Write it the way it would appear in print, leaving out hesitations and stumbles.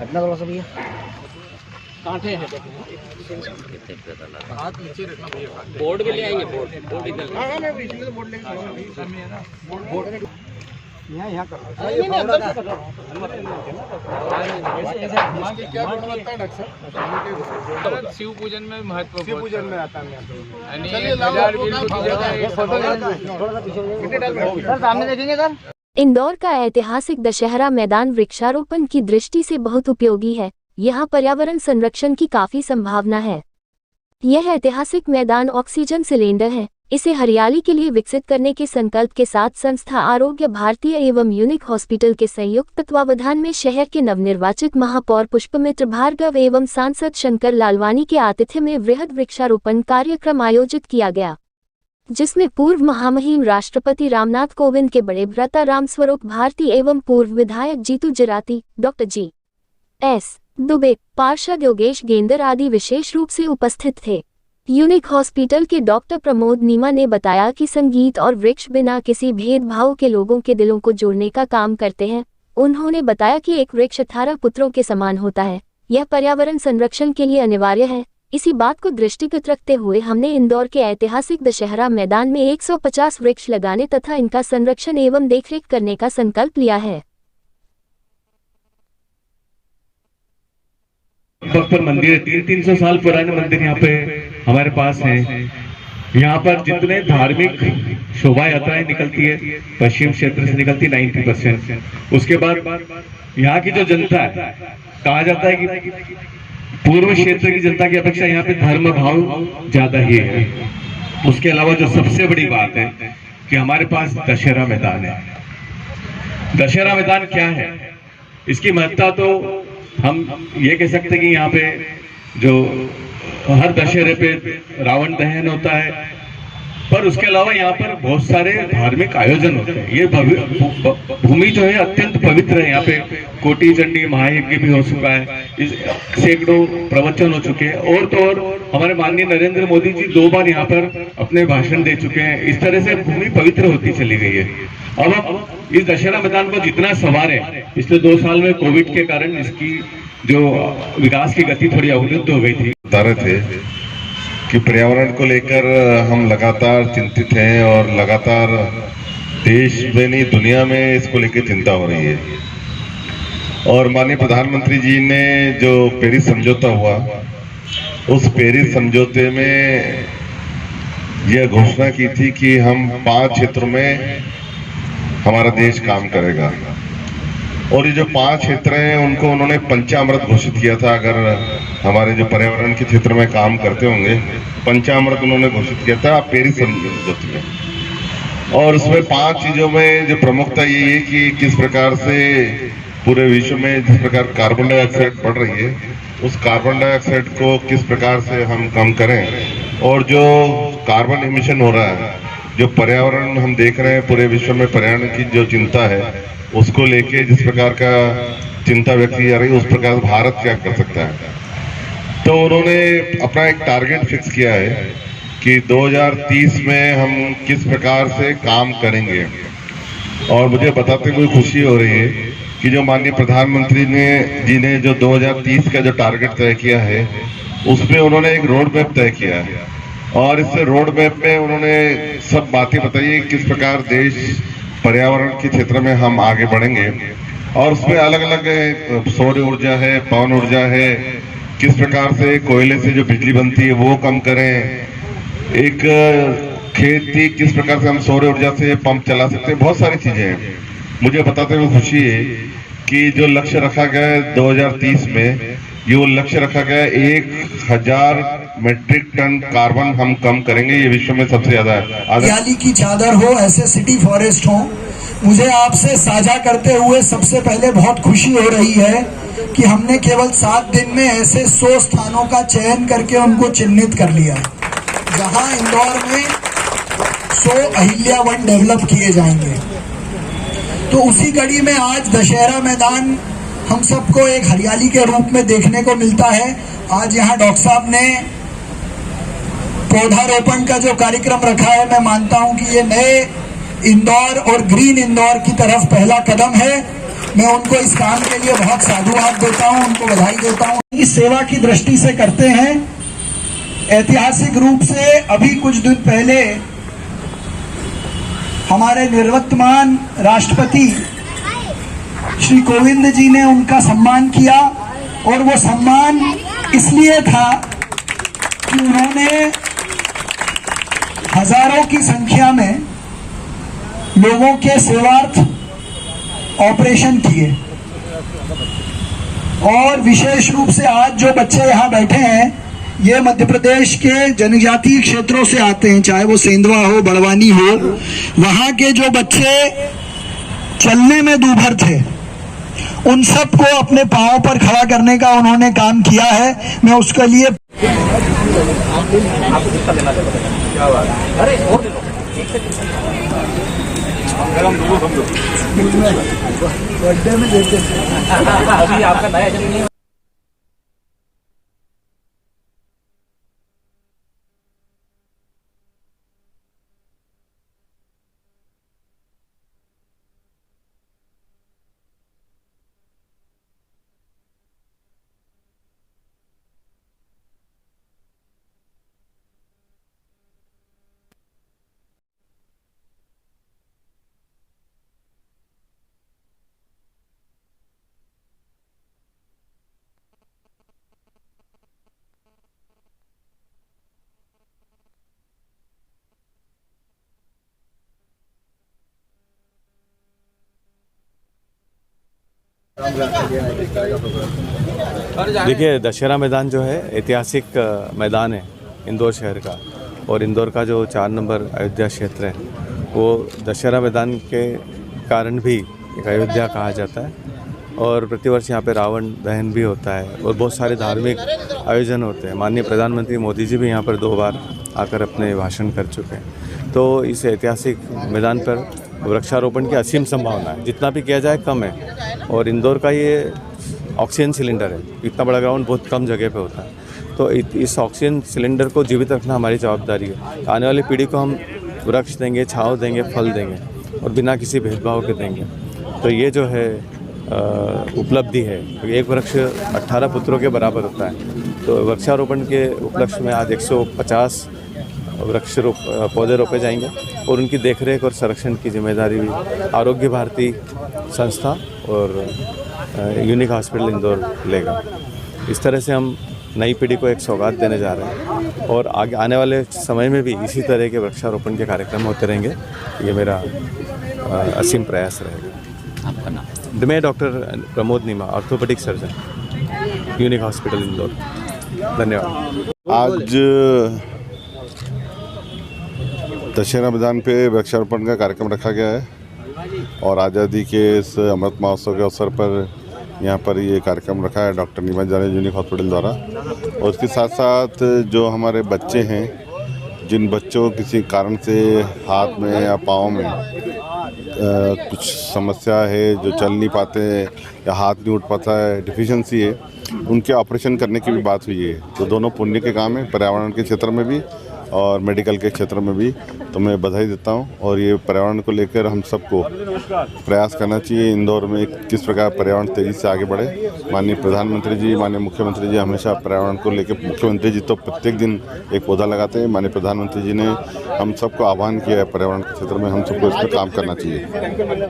अपना करो सब ये कांटे हैं हाथ नीचे रखना भैया बोर्ड के लिए आइए बोर्ड इधर हां मैं बीच में तो बोर्ड लेके बोर्ड यहाँ कर क्या गुणवत्ता है डॉक्टर शिव पूजन में महत्व शिव पूजन में आता है सर सामने देखेंगे सर। इंदौर का ऐतिहासिक दशहरा मैदान वृक्षारोपण की दृष्टि से बहुत उपयोगी है। यहाँ पर्यावरण संरक्षण की काफी संभावना है। यह ऐतिहासिक मैदान ऑक्सीजन सिलेंडर है। इसे हरियाली के लिए विकसित करने के संकल्प के साथ संस्था आरोग्य भारतीय एवं यूनिक हॉस्पिटल के संयुक्त तत्वावधान में शहर के नवनिर्वाचित महापौर पुष्पमित्र भार्गव एवं सांसद शंकर लालवानी के आतिथ्य में वृहद वृक्षारोपण कार्यक्रम आयोजित किया गया, जिसमें पूर्व महामहिम राष्ट्रपति रामनाथ कोविंद के बड़े भ्राता रामस्वरूप भारती एवं पूर्व विधायक जीतू जराती, डॉक्टर G.S. दुबे, पार्षद योगेश गेंदर आदि विशेष रूप से उपस्थित थे। यूनिक हॉस्पिटल के डॉक्टर प्रमोद नीमा ने बताया कि संगीत और वृक्ष बिना किसी भेदभाव के लोगों के दिलों को जोड़ने का काम करते हैं। उन्होंने बताया कि एक वृक्ष 18 पुत्रों के समान होता है। यह पर्यावरण संरक्षण के लिए अनिवार्य है। इसी बात को दृष्टिगत रखते हुए हमने इंदौर के ऐतिहासिक दशहरा मैदान में 150 वृक्ष लगाने तथा इनका संरक्षण एवं देखरेख करने का संकल्प लिया है। पर मंदिर है, 300 साल पुराने मंदिर यहाँ पे हमारे पास हैं। यहाँ पर जितने धार्मिक शोभा यात्राएं निकलती है पश्चिम क्षेत्र से निकलती 90%। उसके बाद यहाँ की जो जनता है, कहा जाता है कि पूर्व क्षेत्र की जनता की अपेक्षा यहाँ पे धर्म भाव ज्यादा ही है। उसके अलावा जो सबसे बड़ी बात है कि हमारे पास दशहरा मैदान है। दशहरा मैदान क्या है, इसकी महत्ता तो हम ये कह सकते हैं कि यहाँ पे जो हर दशहरे पे रावण दहन होता है, पर उसके अलावा यहाँ पर बहुत सारे धार्मिक आयोजन होते हैं। ये भूमि जो है अत्यंत पवित्र है। यहाँ पे कोटि चंडी महायज्ञ भी हो चुका है, सैकड़ों प्रवचन हो चुके हैं, और तो और हमारे माननीय नरेंद्र मोदी जी 2 बार यहाँ पर अपने भाषण दे चुके हैं। इस तरह से भूमि पवित्र होती चली गई है। अब हम इस दशहरा मैदान को जितना संवारें, पिछले 2 साल में कोविड के कारण इसकी जो विकास की गति थोड़ी अवरुद्ध हो गई थी। बता रहे थे कि पर्यावरण को लेकर हम लगातार चिंतित हैं और लगातार देश में नहीं दुनिया में इसको लेकर चिंता हो रही है। और माननीय प्रधानमंत्री जी ने जो पेरिस समझौता हुआ, उस पेरिस समझौते में यह घोषणा की थी कि हम 5 क्षेत्रों में हमारा देश काम करेगा। और ये जो 5 क्षेत्र हैं उनको उन्होंने पंचामृत घोषित किया था। अगर हमारे जो पर्यावरण के क्षेत्र में काम करते होंगे, पंचामृत उन्होंने घोषित किया था पेरिस समझौते में। और उसमें 5 चीजों में जो प्रमुखता ये है कि किस प्रकार से पूरे विश्व में जिस प्रकार कार्बन डाइऑक्साइड बढ़ रही है, उस कार्बन डाइऑक्साइड को किस प्रकार से हम कम करें, और जो कार्बन एमिशन हो रहा है, जो पर्यावरण हम देख रहे हैं पूरे विश्व में पर्यावरण की जो चिंता है, उसको लेके जिस प्रकार का चिंता व्यक्त की जा रही है, उस प्रकार भारत क्या कर सकता है। तो उन्होंने अपना एक टारगेट फिक्स किया है कि 2030 में हम किस प्रकार से काम करेंगे। और मुझे बताते हुए खुशी हो रही है कि जो माननीय प्रधानमंत्री जी ने जो 2030 का जो टारगेट तय किया है, उसमें उन्होंने एक रोड मैप तय किया है। और इस रोड मैप में उन्होंने सब बातें बताई किस प्रकार देश पर्यावरण के क्षेत्र में हम आगे बढ़ेंगे। और उसमें अलग अलग सौर ऊर्जा है, पवन ऊर्जा है, किस प्रकार से कोयले से जो बिजली बनती है वो कम करें, एक खेती किस प्रकार से हम सौर ऊर्जा से पंप चला सकते हैं, बहुत सारी चीजें हैं। मुझे बताते हुए खुशी है कि जो लक्ष्य रखा गया है 2030 में, ये वो लक्ष्य रखा गया है 1000 मेट्रिक टन कार्बन हम कम करेंगे। ये विश्व में सबसे ज्यादा है। हरियाली की चादर हो, ऐसे सिटी फॉरेस्ट हो। मुझे आपसे साझा करते हुए सबसे पहले बहुत खुशी हो रही है कि हमने केवल 7 दिन में ऐसे 100 स्थानों का चयन करके उनको चिन्हित कर लिया है, जहां इंदौर में 100 अहिल्या वन डेवलप किए जाएंगे। तो उसी कड़ी में आज दशहरा मैदान हम सबको एक हरियाली के रूप में देखने को मिलता है। आज यहाँ डॉक्टर साहब ने पौधारोपण का जो कार्यक्रम रखा है, मैं मानता हूं कि ये नए इंदौर और ग्रीन इंदौर की तरफ पहला कदम है। मैं उनको इस काम के लिए बहुत साधुवाद देता हूं, उनको बधाई देता हूं। इस सेवा की दृष्टि से करते हैं। ऐतिहासिक रूप से अभी कुछ दिन पहले हमारे निवर्तमान राष्ट्रपति श्री कोविंद जी ने उनका सम्मान किया, और वो सम्मान इसलिए था कि उन्होंने हजारों की संख्या में लोगों के सेवार्थ ऑपरेशन किए। और विशेष रूप से आज जो बच्चे यहाँ बैठे हैं, ये मध्य प्रदेश के जनजातीय क्षेत्रों से आते हैं, चाहे वो सेंधवा हो, बड़वानी हो। वहाँ के जो बच्चे चलने में दूभर थे, उन सबको अपने पांव पर खड़ा करने का उन्होंने काम किया है। मैं उसके लिए बर्थडे में देते अभी आपका नया जन्म देखिए, दशहरा मैदान जो है ऐतिहासिक मैदान है इंदौर शहर का, और इंदौर का जो 4 नंबर अयोध्या क्षेत्र है, वो दशहरा मैदान के कारण भी एक अयोध्या कहा जाता है। और प्रतिवर्ष यहाँ पे रावण दहन भी होता है और बहुत सारे धार्मिक आयोजन होते हैं। माननीय प्रधानमंत्री मोदी जी भी यहाँ पर 2 बार आकर अपने भाषण कर चुके हैं। तो इस ऐतिहासिक मैदान पर वृक्षारोपण की असीम संभावना है, जितना भी किया जाए कम है। और इंदौर का ये ऑक्सीजन सिलेंडर है, इतना बड़ा ग्राउंड बहुत कम जगह पे होता है। तो इस ऑक्सीजन सिलेंडर को जीवित रखना हमारी जवाबदारी है। आने वाली पीढ़ी को हम वृक्ष देंगे, छाँव देंगे, फल देंगे, और बिना किसी भेदभाव के देंगे। तो ये जो है उपलब्धि है। एक वृक्ष 18 पुत्रों के बराबर होता है। तो वृक्षारोपण के उपलक्ष्य में आज 150 पौधे रोपे जाएंगे, और उनकी देखरेख और संरक्षण की जिम्मेदारी भी आरोग्य भारती संस्था और यूनिक हॉस्पिटल इंदौर लेगा। इस तरह से हम नई पीढ़ी को एक सौगात देने जा रहे हैं, और आगे आने वाले समय में भी इसी तरह के वृक्षारोपण के कार्यक्रम होते रहेंगे। ये मेरा असीम प्रयास रहेगा। आपका नाम? मैं doctor Pramod Neema, orthopaedic surgeon, unique hospital Indore. धन्यवाद। आज दशहरा मैदान पे वृक्षारोपण का कार्यक्रम रखा गया है, और आज़ादी के इस अमृत महोत्सव के अवसर पर यहाँ पर ये कार्यक्रम रखा है डॉक्टर नीमा जानी यूनिक हॉस्पिटल द्वारा। और उसके साथ साथ जो हमारे बच्चे हैं, जिन बच्चों किसी कारण से हाथ में या पाँव में कुछ समस्या है, जो चल नहीं पाते या हाथ नहीं उठ पाता है, डिफिशिएंसी है, उनके ऑपरेशन करने की भी बात हुई है। तो दोनों पुण्य के काम है, पर्यावरण के क्षेत्र में भी और मेडिकल के क्षेत्र में भी। तो मैं बधाई देता हूं, और ये पर्यावरण को लेकर हम सबको प्रयास करना चाहिए। इंदौर में किस प्रकार पर्यावरण तेज़ी से आगे बढ़े। माननीय प्रधानमंत्री जी, माननीय मुख्यमंत्री जी हमेशा पर्यावरण को लेकर, मुख्यमंत्री जी तो प्रत्येक दिन एक पौधा लगाते हैं। माननीय प्रधानमंत्री जी ने हम सबको आह्वान किया है पर्यावरण के क्षेत्र में हम सबको इस पर काम करना चाहिए।